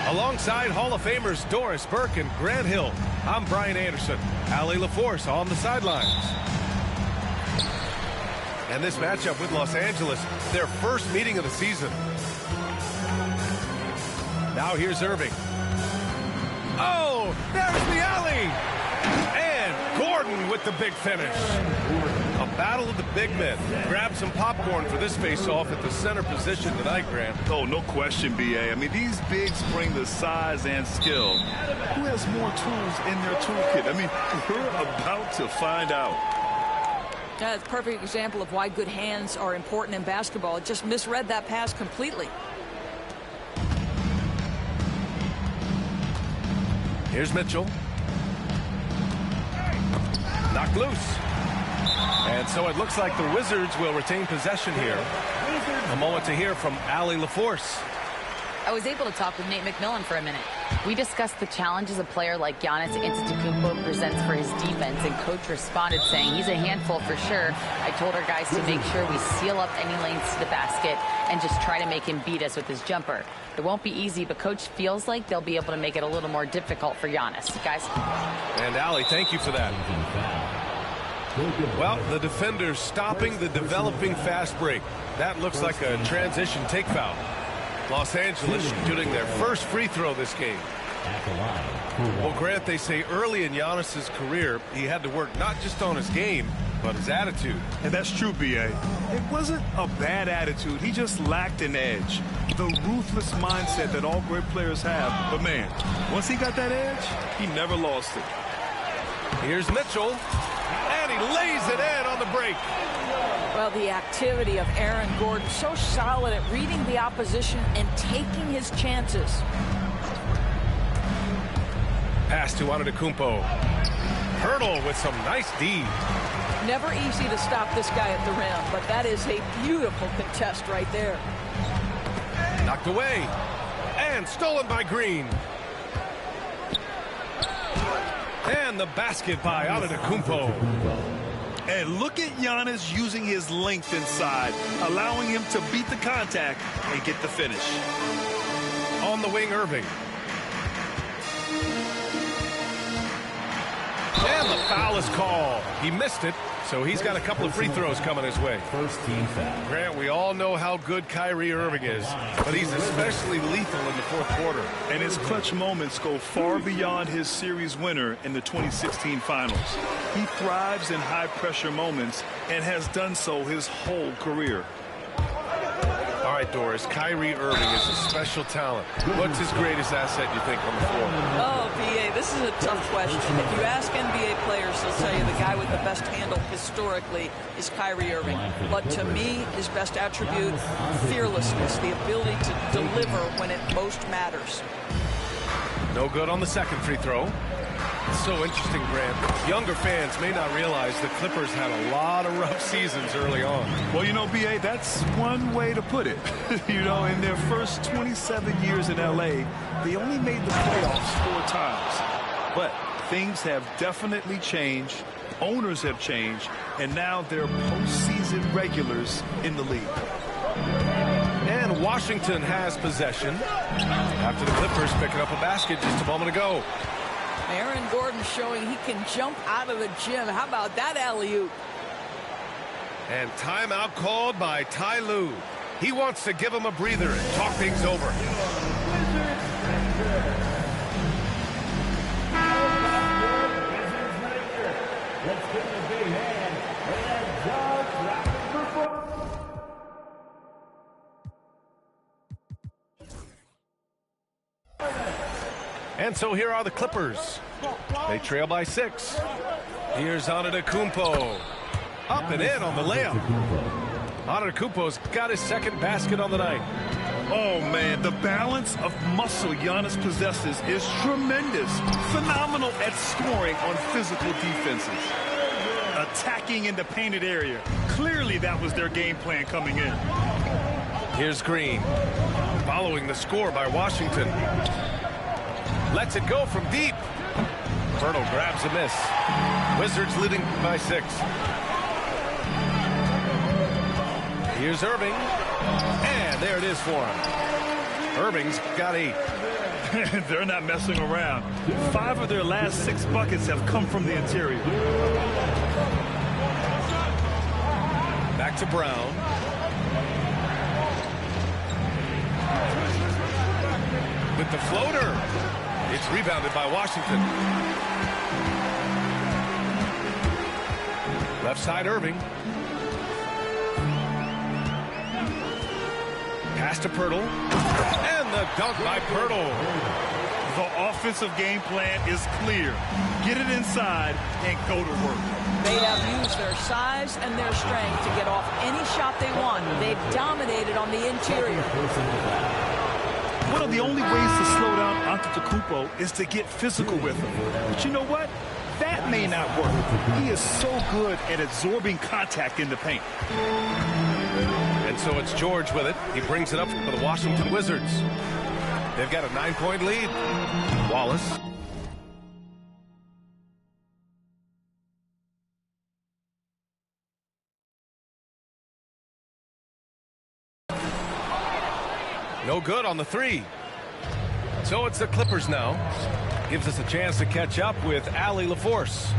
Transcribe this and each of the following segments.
Alongside Hall of Famers Doris Burke and Grant Hill, I'm Brian Anderson. Allie LaForce on the sidelines. And this matchup with Los Angeles, their first meeting of the season. Now here's Irving. Oh, there's the alley! And Gordon with the big finish. A battle of the big men. Grab some popcorn for this face-off at the center position tonight, Grant. Oh, no question, B.A. I mean, these bigs bring the size and skill. Who has more tools in their toolkit? I mean, we're about to find out. That's a perfect example of why good hands are important in basketball. It just misread that pass completely. Here's Mitchell. Knocked loose. And so it looks like the Wizards will retain possession here. A moment to hear from Allie LaForce. I was able to talk with Nate McMillan for a minute. We discussed the challenges a player like Giannis Antetokounmpo presents for his defense, and coach responded saying he's a handful for sure. I told our guys to make sure we seal up any lanes to the basket and just try to make him beat us with his jumper. It won't be easy, but coach feels like they'll be able to make it a little more difficult for Giannis. Guys. And Allie, thank you for that. Well, the defenders stopping the developing fast break. That looks like a transition take foul. Los Angeles shooting their first free throw this game. Well, Grant, they say early in Giannis's career, he had to work not just on his game, but his attitude. And that's true, B.A. It wasn't a bad attitude. He just lacked an edge. The ruthless mindset that all great players have. But, man, once he got that edge, he never lost it. Here's Mitchell, and he lays it in on the break. Well, the activity of Aaron Gordon, so solid at reading the opposition and taking his chances. Pass to Antetokounmpo. Hurdle with some nice D. Never easy to stop this guy at the rim, but that is a beautiful contest right there. Knocked away. And stolen by Green. And the basket by Antetokounmpo. And look at Giannis using his length inside, allowing him to beat the contact and get the finish. On the wing, Irving. And the foul is called. He missed it, so he's got a couple of free throws coming his way. First team foul. Grant, we all know how good Kyrie Irving is, but he's especially lethal in the fourth quarter. And his clutch moments go far beyond his series winner in the 2016 finals. He thrives in high-pressure moments and has done so his whole career. All right, Doris, Kyrie Irving is a special talent. What's his greatest asset, you think, on the floor? Oh, B.A., this is a tough question. If you ask NBA players, they'll tell you the guy with the best handle historically is Kyrie Irving. But to me, his best attribute, fearlessness, the ability to deliver when it most matters. No good on the second free throw. It's so interesting, Grant. Younger fans may not realize the Clippers had a lot of rough seasons early on. Well, you know, B.A., that's one way to put it. You know, in their first 27 years in L.A., they only made the playoffs 4 times. But things have definitely changed. Owners have changed. And now they're postseason regulars in the league. And Washington has possession after the Clippers picking up a basket just a moment ago. Aaron Gordon showing he can jump out of the gym. How about that alley-oop? And timeout called by Ty Lue. He wants to give him a breather and talk things over. And so here are the Clippers. They trail by 6. Here's Antetokounmpo. Up and in on the layup. Antetokounmpo's got his second basket on the night. Oh, man, the balance of muscle Giannis possesses is tremendous. Phenomenal at scoring on physical defenses. Attacking in the painted area. Clearly that was their game plan coming in. Here's Green. Following the score by Washington. Lets it go from deep. Pirtle grabs a miss. Wizards leading by 6. Here's Irving. And there it is for him. Irving's got 8. They're not messing around. 5 of their last 6 buckets have come from the interior. Back to Brown. With the floater. It's rebounded by Washington. Left side, Irving. Pass to Pirtle. And the dunk by Pirtle. The offensive game plan is clear. Get it inside and go to work. They have used their size and their strength to get off any shot they want. They've dominated on the interior. One of the only ways to slow down Antetokounmpo is to get physical with him. But you know what? That may not work. He is so good at absorbing contact in the paint. And so it's George with it. He brings it up for the Washington Wizards. They've got a 9-point lead. Wallace. No good on the 3. So it's the Clippers now. Gives us a chance to catch up with Allie LaForce.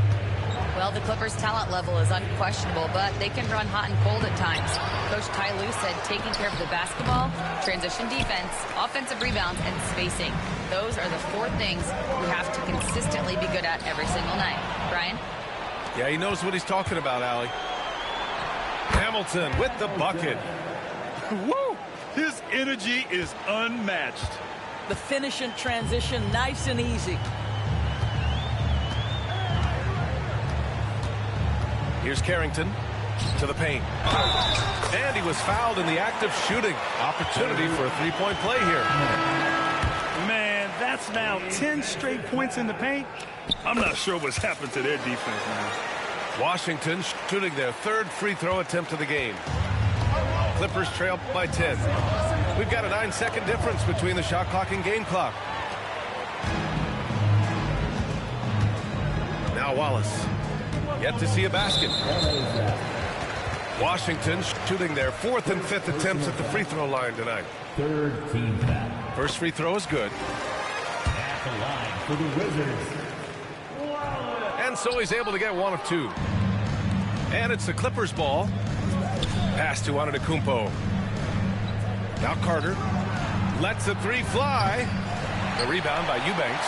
Well, the Clippers' talent level is unquestionable, but they can run hot and cold at times. Coach Ty Lue said taking care of the basketball, transition defense, offensive rebounds, and spacing. Those are the 4 things we have to consistently be good at every single night. Brian? Yeah, he knows what he's talking about, Allie. Hamilton with the bucket. Woo! His energy is unmatched. The finish in transition, nice and easy. Here's Carrington to the paint. And he was fouled in the act of shooting. Opportunity for a 3-point play here. Man, that's now 10 straight points in the paint. I'm not sure what's happened to their defense now. Washington shooting their 3rd free throw attempt of the game. Clippers trail by 10. We've got a 9-second difference between the shot clock and game clock. Now Wallace. Yet to see a basket. Washington shooting their 4th and 5th attempts at the free throw line tonight. 3rd team foul. First free throw is good. At the line for the Wizards. And so he's able to get 1 of 2. And it's the Clippers ball. Pass to Antetokounmpo. Now Carter lets the 3 fly. The rebound by Eubanks.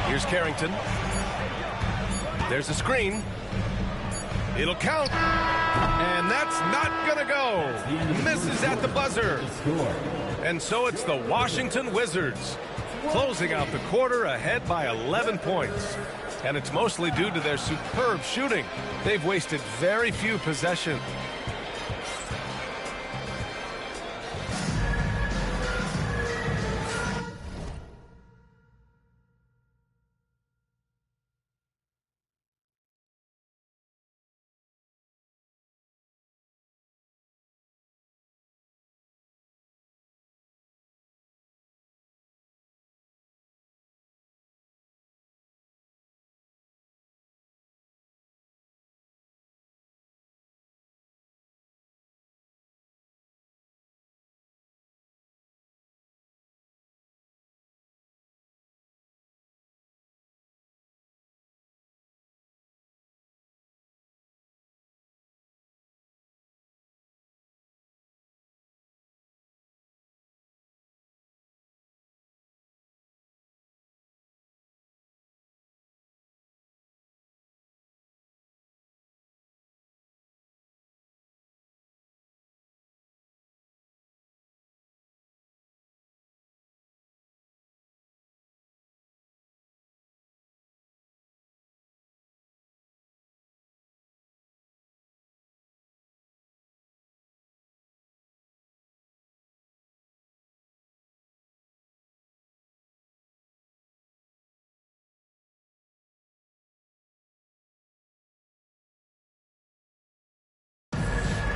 Here's Carrington. There's a screen. It'll count. And that's not going to go. Misses at the buzzer. And so it's the Washington Wizards closing out the quarter ahead by 11 points. And it's mostly due to their superb shooting. They've wasted very few possessions.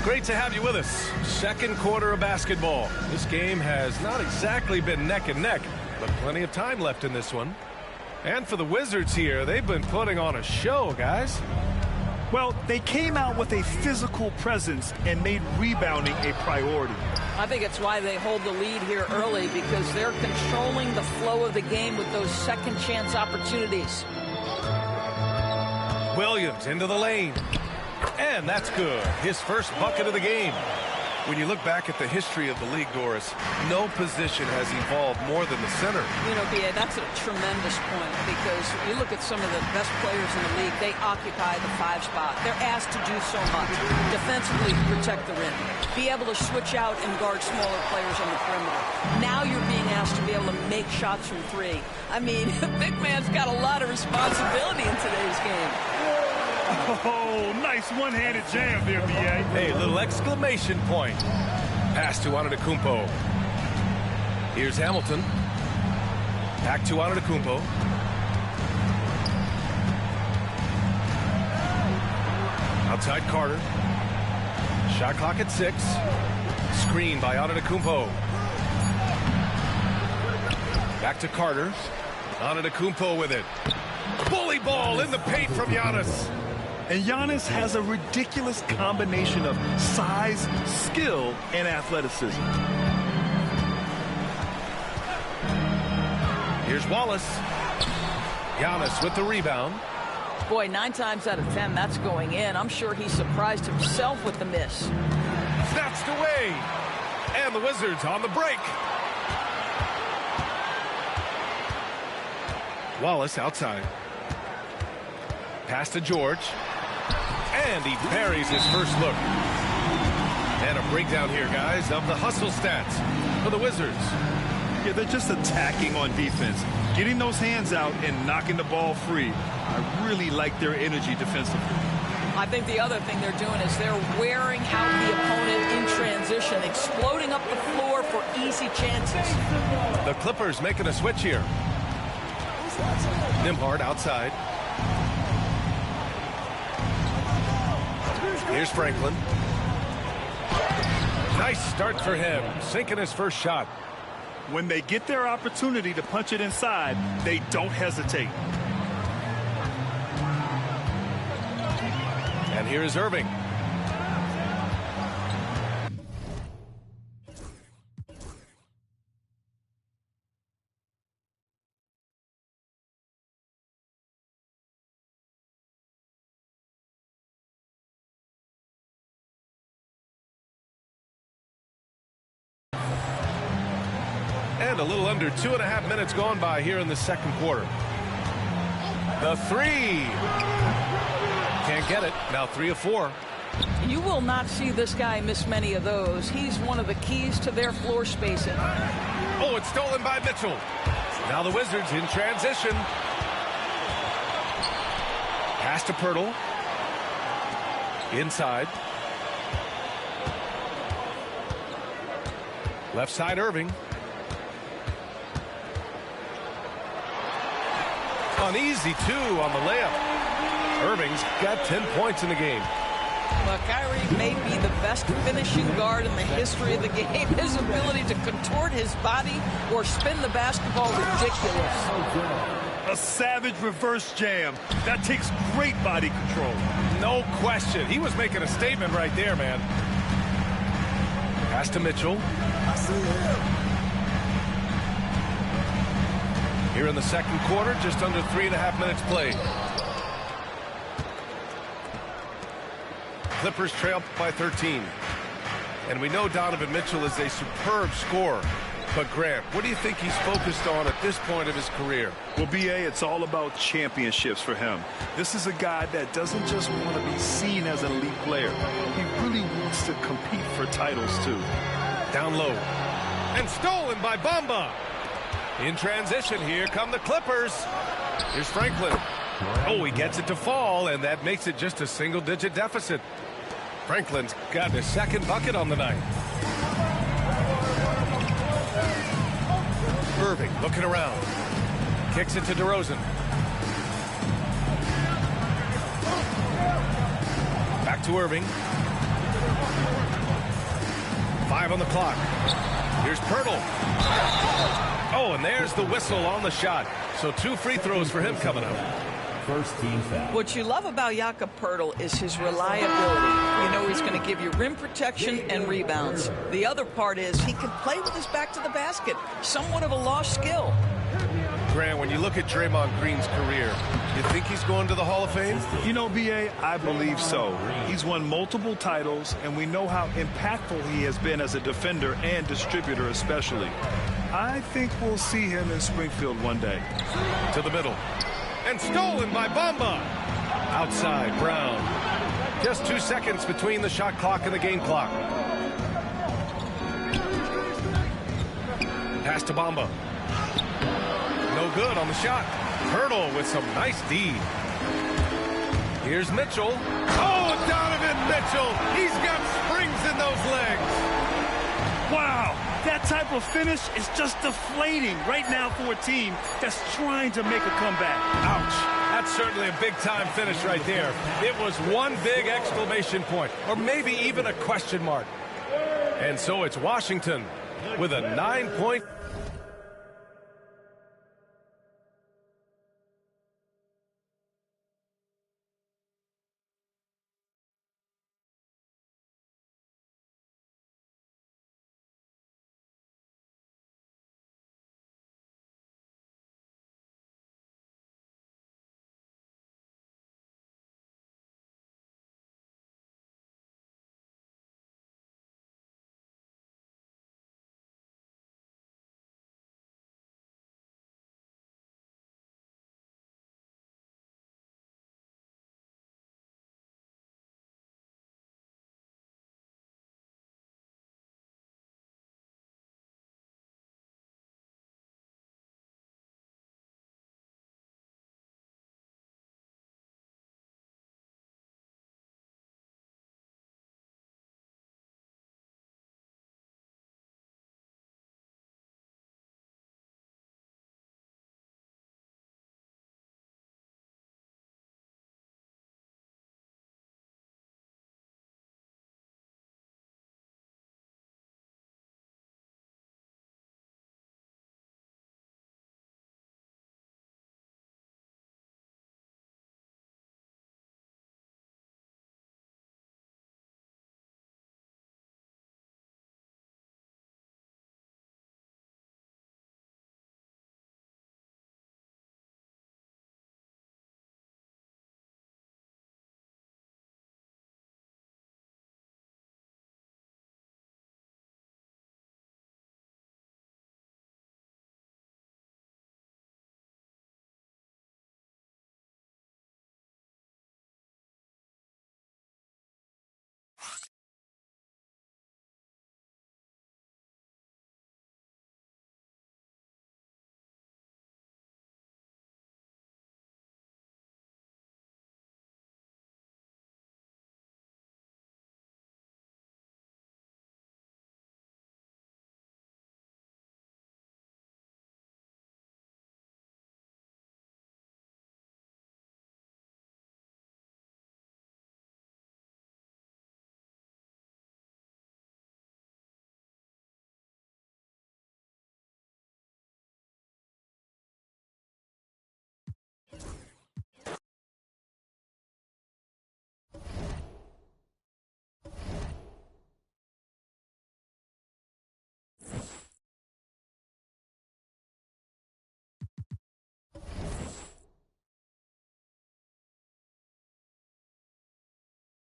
Great to have you with us. Second quarter of basketball. This game has not exactly been neck and neck, But plenty of time left in this one. And for the Wizards here, they've been putting on a show, guys. Well, they came out with a physical presence and made rebounding a priority. I think it's why they hold the lead here early, because they're controlling the flow of the game with those second chance opportunities. Williams into the lane. And that's good. His first bucket of the game. When you look back at the history of the league, Doris, no position has evolved more than the center. You know, B.A., that's a tremendous point, because you look at some of the best players in the league, they occupy the 5 spot. They're asked to do so much. Defensively, protect the rim. Be able to switch out and guard smaller players on the perimeter. Now you're being asked to be able to make shots from 3. I mean, big man's got a lot of responsibility in today's game. Oh, nice one-handed jam there, B.A. Hey, a little exclamation point. Pass to Antetokounmpo. Here's Hamilton. Back to Antetokounmpo. Outside Carter. Shot clock at 6. Screen by Antetokounmpo. Back to Carter. Antetokounmpo with it. Bully ball in the paint from Giannis. And Giannis has a ridiculous combination of size, skill, and athleticism. Here's Wallace. Giannis with the rebound. Boy, 9 times out of 10, that's going in. I'm sure he surprised himself with the miss. Snatched away. And the Wizards on the break. Wallace outside. Pass to George. And he buries his first look. And a breakdown here, guys, of the hustle stats for the Wizards. Yeah, they're just attacking on defense. Getting those hands out and knocking the ball free. I really like their energy defensively. I think the other thing they're doing is they're wearing out the opponent in transition, exploding up the floor for easy chances. The Clippers making a switch here. Nembhard outside. Here's Franklin. Nice start for him, sinking his first shot. When they get their opportunity to punch it inside, they don't hesitate. And here is Irving. And a little under 2.5 minutes gone by here in the second quarter. The 3. Can't get it. Now 3 of 4. You will not see this guy miss many of those. He's one of the keys to their floor spacing. Oh, it's stolen by Mitchell. Now the Wizards in transition. Pass to Pirtle. Inside. Left side Irving. An easy 2 on the layup. Irving's got 10 points in the game. Well, Kyrie may be the best finishing guard in the history of the game. His ability to contort his body or spin the basketball, ridiculous. A savage reverse jam. That takes great body control. No question. He was making a statement right there, man. Pass to Mitchell. Here in the second quarter, just under 3.5 minutes played. Clippers trail by 13. And we know Donovan Mitchell is a superb scorer. But Grant, what do you think he's focused on at this point of his career? Well, B.A., it's all about championships for him. This is a guy that doesn't just want to be seen as an elite player. He really wants to compete for titles, too. Down low. And stolen by Bamba. In transition, here come the Clippers. Here's Franklin. Oh, he gets it to fall, and that makes it just a single-digit deficit. Franklin's got his second bucket on the night. Irving looking around. Kicks it to DeRozan. Back to Irving. 5 on the clock. Here's Pirtle. Oh, and there's the whistle on the shot. So 2 free throws for him coming up. First team foul. What you love about Jakob Poeltl is his reliability. You know he's going to give you rim protection and rebounds. The other part is he can play with his back to the basket. Somewhat of a lost skill. Grant, when you look at Draymond Green's career, you think he's going to the Hall of Fame? You know, B.A., I believe so. He's won multiple titles, and we know how impactful he has been as a defender and distributor especially. I think we'll see him in Springfield one day. To the middle. And stolen by Bamba. Outside, Brown. Just 2 seconds between the shot clock and the game clock. Pass to Bamba. No good on the shot. Poeltl with some nice D. Here's Mitchell. Oh, Donovan Mitchell. He's got springs in those legs. Wow, that type of finish is just deflating right now for a team that's trying to make a comeback. Ouch. That's certainly a big-time finish right there. It was one big exclamation point, or maybe even a question mark. And so it's Washington with a 9-point